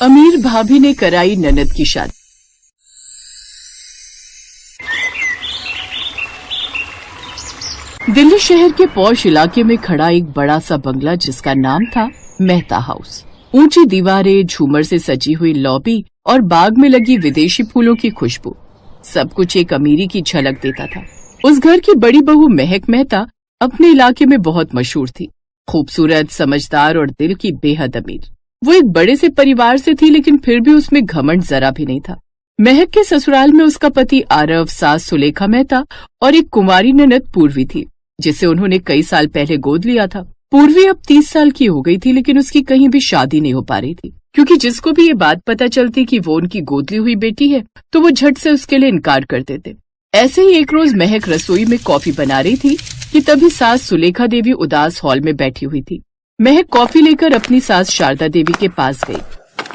अमीर भाभी ने कराई ननद की शादी। दिल्ली शहर के पॉश इलाके में खड़ा एक बड़ा सा बंगला जिसका नाम था मेहता हाउस। ऊंची दीवारें, झूमर से सजी हुई लॉबी और बाग में लगी विदेशी फूलों की खुशबू, सब कुछ एक अमीरी की झलक देता था। उस घर की बड़ी बहू महक मेहता अपने इलाके में बहुत मशहूर थी। खूबसूरत, समझदार और दिल की बेहद अमीर। वो एक बड़े से परिवार से थी, लेकिन फिर भी उसमें घमंड जरा भी नहीं था। महक के ससुराल में उसका पति आरव, सास सुलेखा मेहता और एक कुंवारी ननद पूर्वी थी, जिसे उन्होंने कई साल पहले गोद लिया था। पूर्वी अब 30 साल की हो गई थी, लेकिन उसकी कहीं भी शादी नहीं हो पा रही थी, क्योंकि जिसको भी ये बात पता चलती कि वो उनकी गोद ली हुई बेटी है तो वो झट से उसके लिए इनकार कर देते। ऐसे ही एक रोज महक रसोई में कॉफी बना रही थी कि तभी सास सुलेखा देवी उदास हॉल में बैठी हुई थी। महक कॉफी लेकर अपनी सास शारदा देवी के पास गई।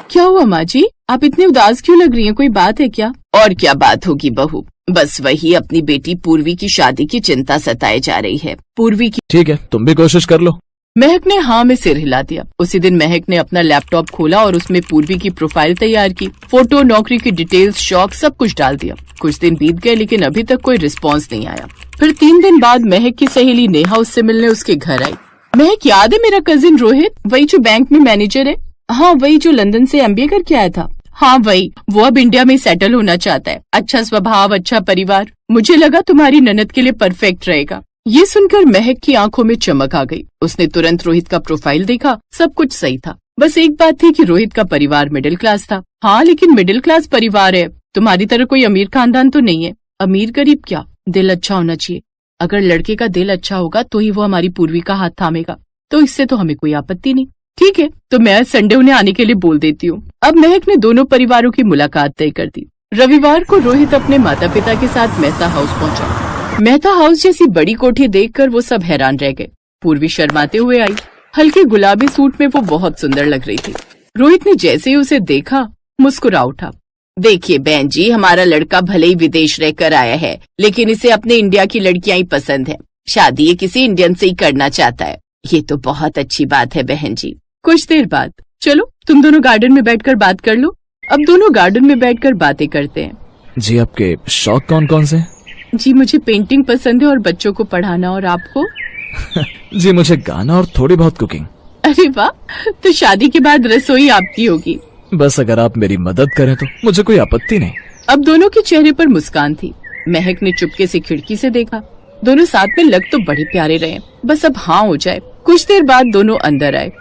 क्या हुआ माँ जी, आप इतनी उदास क्यों लग रही हैं? कोई बात है क्या? और क्या बात होगी बहू, बस वही अपनी बेटी पूर्वी की शादी की चिंता सताए जा रही है। पूर्वी की ठीक है, तुम भी कोशिश कर लो। महक ने हाँ में सिर हिला दिया। उसी दिन महक ने अपना लैपटॉप खोला और उसमें पूर्वी की प्रोफाइल तैयार की। फोटो, नौकरी की डिटेल्स, शौक, सब कुछ डाल दिया। कुछ दिन बीत गए, लेकिन अभी तक कोई रिस्पॉन्स नहीं आया। फिर 3 दिन बाद महक की सहेली नेहा उससे मिलने उसके घर आई। महक, याद है मेरा कजिन रोहित, वही जो बैंक में मैनेजर है? हाँ, वही जो लंदन से MBA करके आया था। हाँ वही, वो अब इंडिया में सेटल होना चाहता है। अच्छा स्वभाव, अच्छा परिवार, मुझे लगा तुम्हारी ननद के लिए परफेक्ट रहेगा। ये सुनकर महक की आंखों में चमक आ गई। उसने तुरंत रोहित का प्रोफाइल देखा, सब कुछ सही था। बस एक बात थी कि रोहित का परिवार मिडिल क्लास था। हाँ, लेकिन मिडिल क्लास परिवार है, तुम्हारी तरह कोई अमीर खानदान तो नहीं है। अमीर गरीब क्या, दिल अच्छा होना चाहिए। अगर लड़के का दिल अच्छा होगा तो ही वो हमारी पूर्वी का हाथ थामेगा, तो इससे तो हमें कोई आपत्ति नहीं। ठीक है, तो मैं संडे उन्हें आने के लिए बोल देती हूँ। अब महक ने दोनों परिवारों की मुलाकात तय कर दी। रविवार को रोहित अपने माता पिता के साथ मेहता हाउस पहुंचा। मेहता हाउस जैसी बड़ी कोठी देखकर वो सब हैरान रह गए। पूर्वी शर्माते हुए आई। हल्के गुलाबी सूट में वो बहुत सुंदर लग रही थी। रोहित ने जैसे ही उसे देखा मुस्कुरा उठा। देखिए बहन जी, हमारा लड़का भले ही विदेश रहकर आया है, लेकिन इसे अपने इंडिया की लड़कियां ही पसंद है। शादी ये किसी इंडियन से ही करना चाहता है। ये तो बहुत अच्छी बात है बहन जी। कुछ देर बाद, चलो तुम दोनों गार्डन में बैठकर बात कर लो। अब दोनों गार्डन में बैठकर बातें करते हैं। जी, आपके शौक कौन कौन से? जी, मुझे पेंटिंग पसंद है और बच्चों को पढ़ाना। और आपको? जी, मुझे गाना और थोड़ी बहुत कुकिंग। अरे वाह, तो शादी के बाद रसोई आपकी होगी। बस अगर आप मेरी मदद करें तो मुझे कोई आपत्ति नहीं। अब दोनों के चेहरे पर मुस्कान थी। महक ने चुपके से खिड़की से देखा। दोनों साथ में लग तो बड़े प्यारे रहे, बस अब हाँ हो जाए। कुछ देर बाद दोनों अंदर आए।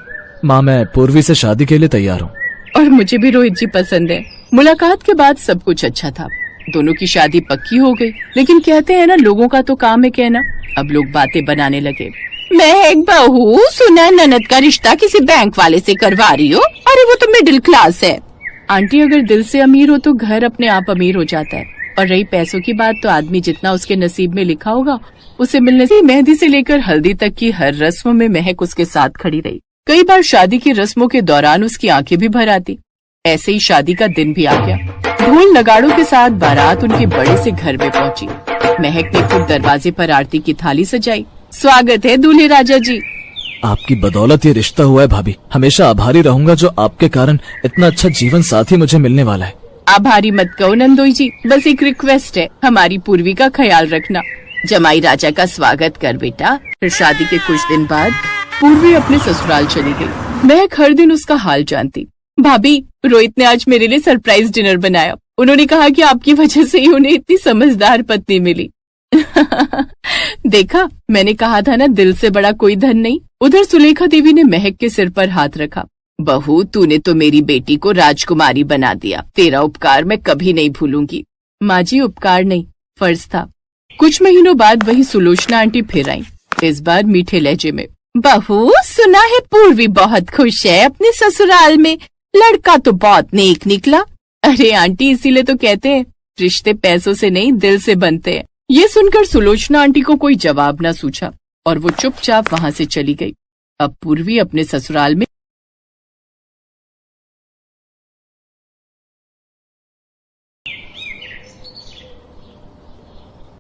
माँ, मैं पूर्वी से शादी के लिए तैयार हूँ। और मुझे भी रोहित जी पसंद है। मुलाकात के बाद सब कुछ अच्छा था। दोनों की शादी पक्की हो गई, लेकिन कहते हैं ना, लोगों का तो काम है कहना। अब लोग बातें बनाने लगे। महक बहू, सुना ननद का रिश्ता किसी बैंक वाले से करवा रही हो? अरे वो तो मिडिल क्लास है। आंटी, अगर दिल से अमीर हो तो घर अपने आप अमीर हो जाता है। और रही पैसों की बात, तो आदमी जितना उसके नसीब में लिखा होगा उसे मिलने से। मेहंदी से लेकर हल्दी तक की हर रस्म में महक उसके साथ खड़ी रही। कई बार शादी की रस्मों के दौरान उसकी आंखें भी भर आती। ऐसे ही शादी का दिन भी आ गया। ढोल नगाड़ों के साथ बारात उनके बड़े से घर में पहुंची। महक ने खुद दरवाजे पर आरती की थाली सजाई। स्वागत है दूल्हे राजा जी। आपकी बदौलत ये रिश्ता हुआ है भाभी। हमेशा आभारी रहूंगा जो आपके कारण इतना अच्छा जीवन साथी मुझे मिलने वाला है। आभारी मत कहो नंदोई जी, बस एक रिक्वेस्ट है, हमारी पूर्वी का ख्याल रखना। जमाई राजा का स्वागत कर बेटा। फिर शादी के कुछ दिन बाद पूर्वी अपने ससुराल चली गई। महक हर दिन उसका हाल जानती। भाभी, रोहित ने आज मेरे लिए सरप्राइज डिनर बनाया। उन्होंने कहा कि आपकी वजह से ही उन्हें इतनी समझदार पत्नी मिली। देखा, मैंने कहा था ना, दिल से बड़ा कोई धन नहीं। उधर सुलेखा देवी ने महक के सिर पर हाथ रखा। बहू, तूने तो मेरी बेटी को राजकुमारी बना दिया। तेरा उपकार मैं कभी नहीं भूलूंगी। माँ जी, उपकार नहीं, फर्ज था। कुछ महीनों बाद वही सुलोचना आंटी फिर आई, इस बार मीठे लहजे में। बहू, सुना है पूर्वी बहुत खुश है अपने ससुराल में। लड़का तो बहुत नेक निकला। अरे आंटी, इसीलिए तो कहते हैं रिश्ते पैसों से नहीं दिल से बनते हैं। ये सुनकर सुलोचना आंटी को कोई जवाब न सूझा और वो चुपचाप वहाँ से चली गई। अब पूर्वी अपने ससुराल में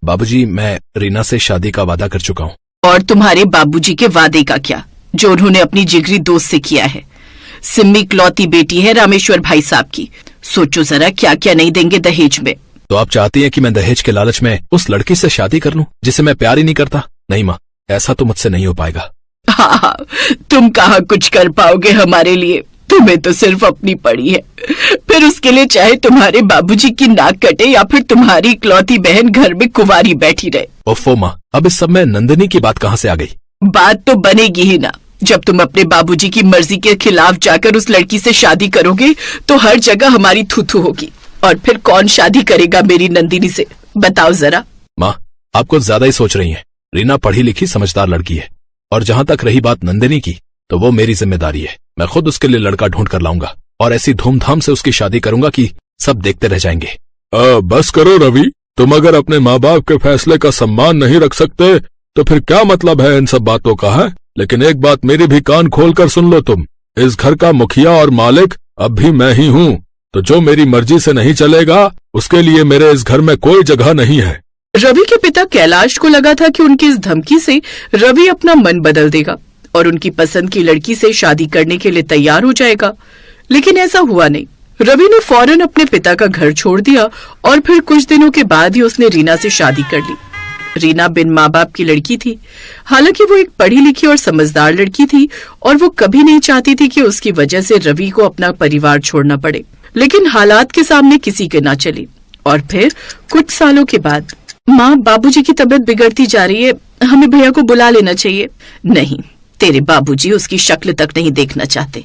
बाबूजी, मैं रीना से शादी का वादा कर चुका हूँ। और तुम्हारे बाबूजी के वादे का क्या, जो उन्होंने अपनी जिगरी दोस्त से किया है? सिम्मी इकलौती बेटी है रामेश्वर भाई साहब की। सोचो जरा क्या क्या नहीं देंगे दहेज में। तो आप चाहती हैं कि मैं दहेज के लालच में उस लड़की से शादी कर लूं जिसे मैं प्यार ही नहीं करता? नहीं माँ, ऐसा तो मुझसे नहीं हो पाएगा। हाँ, तुम कहाँ कुछ कर पाओगे हमारे लिए, तुम्हें तो सिर्फ अपनी पड़ी है। फिर उसके लिए चाहे तुम्हारे बाबूजी की नाक कटे या फिर तुम्हारी इकलौती बहन घर में कुंवारी बैठी रहे। ओफो माँ, अब इस सब में नंदिनी की बात कहाँ से आ गई? बात तो बनेगी ही ना। जब तुम अपने बाबूजी की मर्जी के खिलाफ जाकर उस लड़की से शादी करोगे तो हर जगह हमारी थू-थू होगी। और फिर कौन शादी करेगा मेरी नंदिनी से, बताओ जरा। माँ, आप कुछ ज्यादा ही सोच रही हैं। रीना पढ़ी लिखी समझदार लड़की है, और जहाँ तक रही बात नंदिनी की, तो वो मेरी जिम्मेदारी है। मैं खुद उसके लिए लड़का ढूंढ कर लाऊंगा और ऐसी धूमधाम से उसकी शादी करूंगा कि सब देखते रह जाएंगे। बस करो रवि, तुम अगर अपने माँ बाप के फैसले का सम्मान नहीं रख सकते तो फिर क्या मतलब है इन सब बातों का है? लेकिन एक बात मेरी भी कान खोल कर सुन लो तुम, इस घर का मुखिया और मालिक अब भी मैं ही हूँ। तो जो मेरी मर्जी से नहीं चलेगा उसके लिए मेरे इस घर में कोई जगह नहीं है। रवि के पिता कैलाश को लगा था कि उनकी इस धमकी से रवि अपना मन बदल देगा और उनकी पसंद की लड़की से शादी करने के लिए तैयार हो जाएगा, लेकिन ऐसा हुआ नहीं। रवि ने फौरन अपने पिता का घर छोड़ दिया और फिर कुछ दिनों के बाद ही उसने रीना से शादी कर ली। रीना बिन माँ बाप की लड़की थी। हालांकि वो एक पढ़ी लिखी और समझदार लड़की थी और वो कभी नहीं चाहती थी कि उसकी वजह से रवि को अपना परिवार छोड़ना पड़े, लेकिन हालात के सामने किसी के ना चली। और फिर कुछ सालों के बाद, माँ, बाबूजी की तबीयत बिगड़ती जा रही है, हमें भैया को बुला लेना चाहिए। नहीं, तेरे बाबूजी उसकी शक्ल तक नहीं देखना चाहते।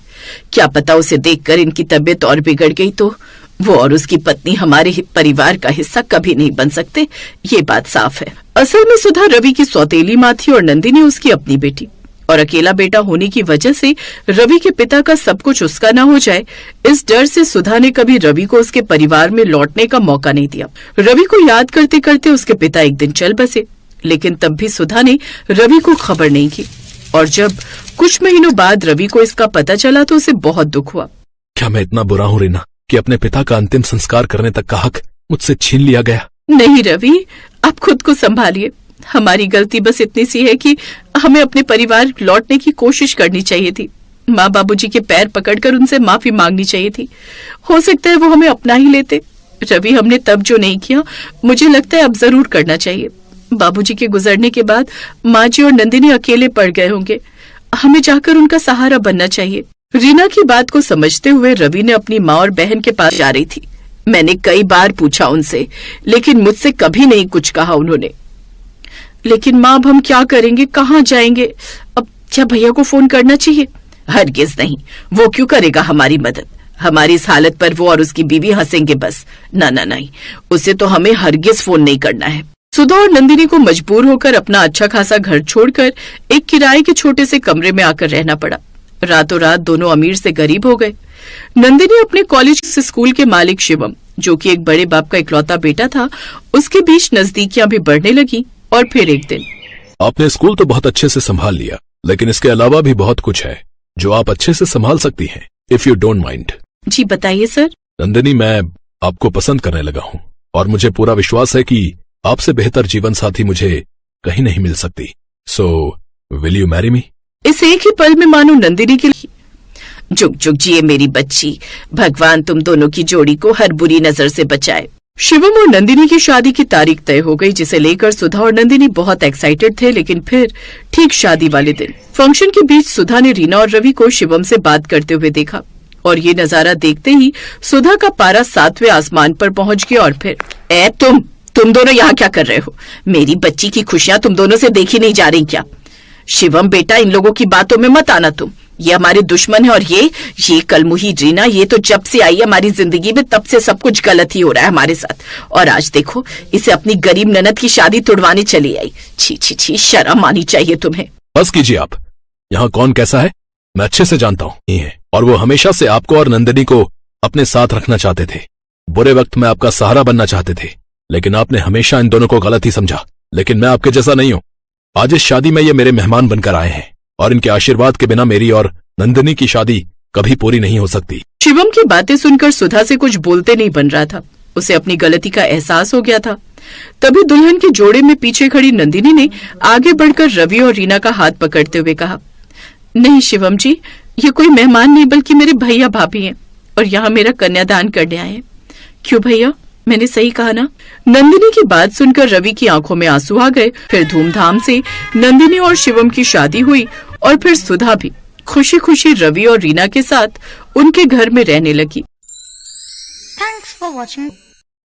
क्या पता उसे देखकर इनकी तबीयत और बिगड़ गई तो वो और उसकी पत्नी हमारे परिवार का हिस्सा कभी नहीं बन सकते, ये बात साफ है। असल में सुधा रवि की सौतेली माँ थी और नंदिनी उसकी अपनी बेटी, और अकेला बेटा होने की वजह से रवि के पिता का सब कुछ उसका ना हो जाए, इस डर से सुधा ने कभी रवि को उसके परिवार में लौटने का मौका नहीं दिया। रवि को याद करते करते उसके पिता एक दिन चल बसे, लेकिन तब भी सुधा ने रवि को खबर नहीं की। और जब कुछ महीनों बाद रवि को इसका पता चला तो उसे बहुत दुख हुआ। क्या मैं इतना बुरा हूँ रीना कि अपने पिता का अंतिम संस्कार करने तक का हक मुझसे छीन लिया गया? नहीं रवि, आप खुद को संभालिए। हमारी गलती बस इतनी सी है कि हमें अपने परिवार लौटने की कोशिश करनी चाहिए थी। माँ बाबूजी के पैर पकड़कर उनसे माफी मांगनी चाहिए थी। हो सकता है वो हमें अपना ही लेते। रवि, हमने तब जो नहीं किया, मुझे लगता है अब जरूर करना चाहिए। बाबूजी के गुजरने के बाद माँ जी और नंदिनी अकेले पड़ गए होंगे, हमें जाकर उनका सहारा बनना चाहिए। रीना की बात को समझते हुए रवि ने अपनी माँ और बहन के पास जा रही थी। मैंने कई बार पूछा उनसे, लेकिन मुझसे कभी नहीं कुछ कहा उन्होंने। लेकिन माँ, अब हम क्या करेंगे, कहाँ जाएंगे? अब क्या भैया को फोन करना चाहिए? हरगिज नहीं, वो क्यों करेगा हमारी मदद? हमारी इस हालत पर वो और उसकी बीवी हंसेंगे बस। ना ना नहीं, उसे तो हमें हरगिज फोन नहीं करना है। सुधा और नंदिनी को मजबूर होकर अपना अच्छा खासा घर छोड़कर एक किराए के छोटे से कमरे में आकर रहना पड़ा। रातों रात दोनों अमीर से गरीब हो गए। नंदिनी अपने कॉलेज से स्कूल के मालिक शिवम, जो कि एक बड़े बाप का इकलौता बेटा था, उसके बीच नजदीकियां भी बढ़ने लगी। और फिर एक दिन, आपने स्कूल तो बहुत अच्छे से संभाल लिया, लेकिन इसके अलावा भी बहुत कुछ है जो आप अच्छे से संभाल सकती हैं, इफ यू डोंट माइंड। जी बताइए सर। नंदिनी, मैं आपको पसंद करने लगा हूँ और मुझे पूरा विश्वास है कि आपसे बेहतर जीवन साथी मुझे कहीं नहीं मिल सकती। So will you marry me? इस एक ही पल में मानो नंदिनी की जुग जुग जिए मेरी बच्ची, भगवान तुम दोनों की जोड़ी को हर बुरी नजर से बचाए। शिवम और नंदिनी की शादी की तारीख तय हो गई, जिसे लेकर सुधा और नंदिनी बहुत एक्साइटेड थे। लेकिन फिर ठीक शादी वाले दिन फंक्शन के बीच सुधा ने रीना और रवि को शिवम से बात करते हुए देखा, और ये नजारा देखते ही सुधा का पारा 7वें आसमान पर पहुंच गया। और फिर तुम दोनों यहाँ क्या कर रहे हो? मेरी बच्ची की खुशियां तुम दोनों से देखी नहीं जा रही क्या? शिवम बेटा, इन लोगों की बातों में मत आना तुम, ये हमारे दुश्मन है। और ये कलमुही रीना, ये तो जब से आई है हमारी जिंदगी में तब से सब कुछ गलत ही हो रहा है हमारे साथ। और आज देखो, इसे अपनी गरीब ननद की शादी तुड़वाने चली आई। छी छी छी, शर्म आनी चाहिए तुम्हें। बस कीजिए आप। यहाँ कौन कैसा है मैं अच्छे से जानता हूँ, और वो हमेशा से आपको और नंदिनी को अपने साथ रखना चाहते थे। बुरे वक्त में आपका सहारा बनना चाहते थे, लेकिन आपने हमेशा इन दोनों को गलत ही समझा। लेकिन मैं आपके जैसा नहीं हूँ। आज इस शादी में ये मेरे मेहमान बनकर आए हैं, और इनके आशीर्वाद के बिना मेरी और नंदिनी की शादी कभी पूरी नहीं हो सकती। शिवम की बातें सुनकर सुधा से कुछ बोलते नहीं बन रहा था। उसे अपनी गलती का एहसास हो गया था। तभी दुल्हन के जोड़े में पीछे खड़ी नंदिनी ने आगे बढ़कर रवि और रीना का हाथ पकड़ते हुए कहा, नहीं शिवम जी, ये कोई मेहमान नहीं बल्कि मेरे भैया भाभी हैं और यहाँ मेरा कन्यादान करने आए हैं। क्यों भैया, मैंने सही कहा ना? नंदिनी की बात सुनकर रवि की आंखों में आंसू आ गए। फिर धूमधाम से नंदिनी और शिवम की शादी हुई और फिर सुधा भी खुशी खुशी रवि और रीना के साथ उनके घर में रहने लगी। Thanks for watching.